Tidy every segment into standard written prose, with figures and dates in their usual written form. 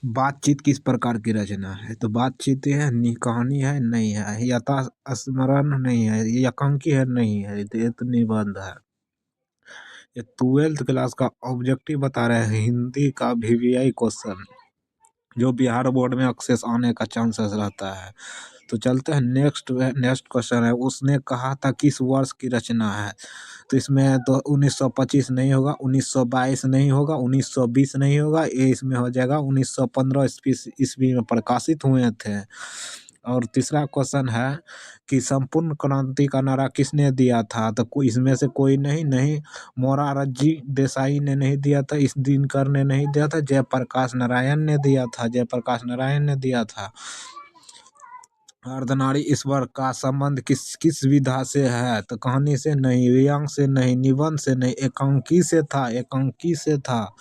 बातचीत किस प्रकार की रचना है? तो बातचीत है, कहानी है, नहीं है, यथा स्मरण नहीं है, एकांकी है, नहीं है, तो ये तो निबंध है। ये 12th क्लास का ऑब्जेक्टिव बता रहे हैं, हिंदी का वीवीआई क्वेश्चन जो बिहार बोर्ड में अक्सेस आने का चांसेस रहता है। तो चलते हैं नेक्स्ट। नेक्स्ट क्वेश्चन है, उसने कहा था किस वर्ष की रचना है? तो इसमें तो 1925 नहीं होगा, 1922 नहीं होगा, 1920 नहीं होगा, ये इसमें हो जाएगा 1915 ईस्वी में प्रकाशित हुए थे। और तीसरा क्वेश्चन है कि संपूर्ण क्रांति का नारा किसने दिया था? तो कोई इसमें से कोई नहीं, मोरारजी देसाई ने नहीं दिया था, इस दिनकर ने नहीं दिया था, जयप्रकाश नारायण ने दिया था, जयप्रकाश नारायण ने दिया था। अर्धनारी ईश्वर का संबंध किस किस विधा से है? तो कहानी से नहीं, व्यंग से नहीं, निबंध से नहीं, एकांकी से था, एकांकी से था।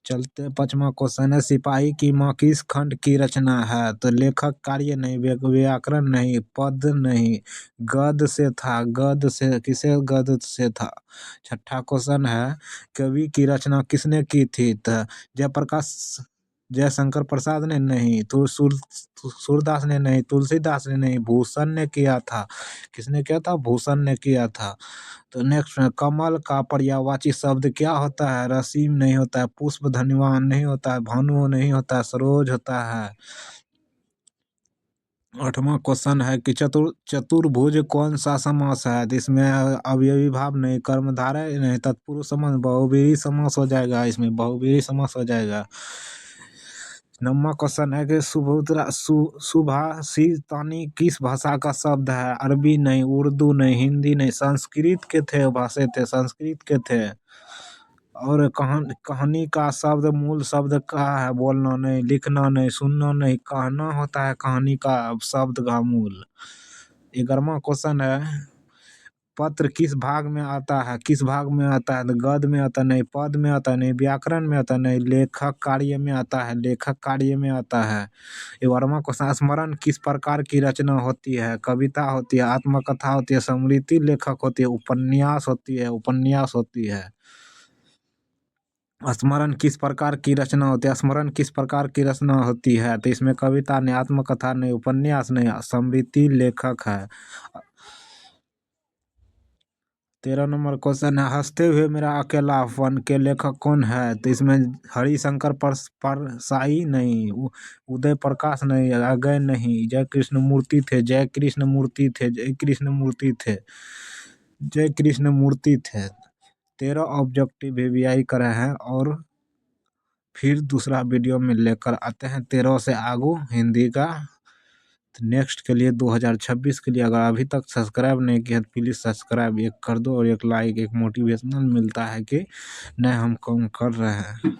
चलते 5वां क्वेश्चन है, सिपाही की माँ किस खंड की रचना है? तो लेखक कार्य नहीं, व्याकरण नहीं, पद नहीं, गद्य से था, गद्य से, किसे गद्य से था। 6ठा क्वेश्चन है, कवि की रचना किसने की थी? तो जयप्रकाश जयशंकर प्रसाद ने नहीं, सूरदास ने नहीं, तुलसीदास ने नहीं, भूषण ने किया था। किसने किया था? भूषण ने किया था। तो नेक्स्ट में, कमल का पर्यायवाची शब्द क्या होता है? रसीम नहीं होता है, पुष्प धन्यवान नहीं होता है, भानु नहीं होता है, सरोज होता है। 8वां क्वेश्चन है कि चतुर्भुज कौन सा समास है? तो इसमें अवयवी भाव नहीं, कर्मधारय नहीं, तत्पुरुष समास, बहुव्रीहि समास हो जाएगा, इसमें बहुव्रीहि समास हो जाएगा। 9वां क्वेश्चन है कि सुभाषितानी किस भाषा का शब्द है? अरबी नहीं, उर्दू नहीं, हिंदी नहीं, संस्कृत के थे, भाषा थे, संस्कृत के थे। और कहानी का शब्द मूल शब्द क्या है? बोलना नहीं, लिखना नहीं, सुनना नहीं, कहना होता है कहानी का शब्द का मूल। 11वां क्वेश्चन है, पत्र किस भाग में आता है? किस भाग में आता है? तो गद्य में आता नहीं, पद में आता नहीं, व्याकरण में आता नहीं, लेखक कार्य में आता है, लेखक कार्य में आता है। 12वां क्वेश्चन, स्मरण किस प्रकार की रचना होती है? कविता होती है, आत्मकथा होती है, स्मृति लेखक होती है, उपन्यास होती है, उपन्यास होती है। स्मरण किस प्रकार की रचना होती है? स्मरण किस प्रकार की रचना होती है? तो इसमें कविता नहीं, आत्मकथा नहीं, उपन्यास नहीं, स्मृति लेखक है। 13 नंबर क्वेश्चन है, हंसते हुए मेरा अकेलापन के लेखक कौन है? तो इसमें हरिशंकर परसाई नहीं, उदय प्रकाश नहीं, अगय नहीं, जय कृष्ण मूर्ति थे, जय कृष्ण मूर्ति थे, जय कृष्ण मूर्ति थे, जय कृष्ण मूर्ति थे। 13 ऑब्जेक्टिव वीवीआई करे हैं और फिर दूसरा वीडियो में लेकर आते हैं 13 से आगू हिंदी का। तो नेक्स्ट के लिए 2026 के लिए अगर अभी तक सब्सक्राइब नहीं किया तो प्लीज़ सब्सक्राइब एक कर दो, और एक लाइक, एक मोटिवेशनल मिलता है कि नहीं हम काम कर रहे हैं।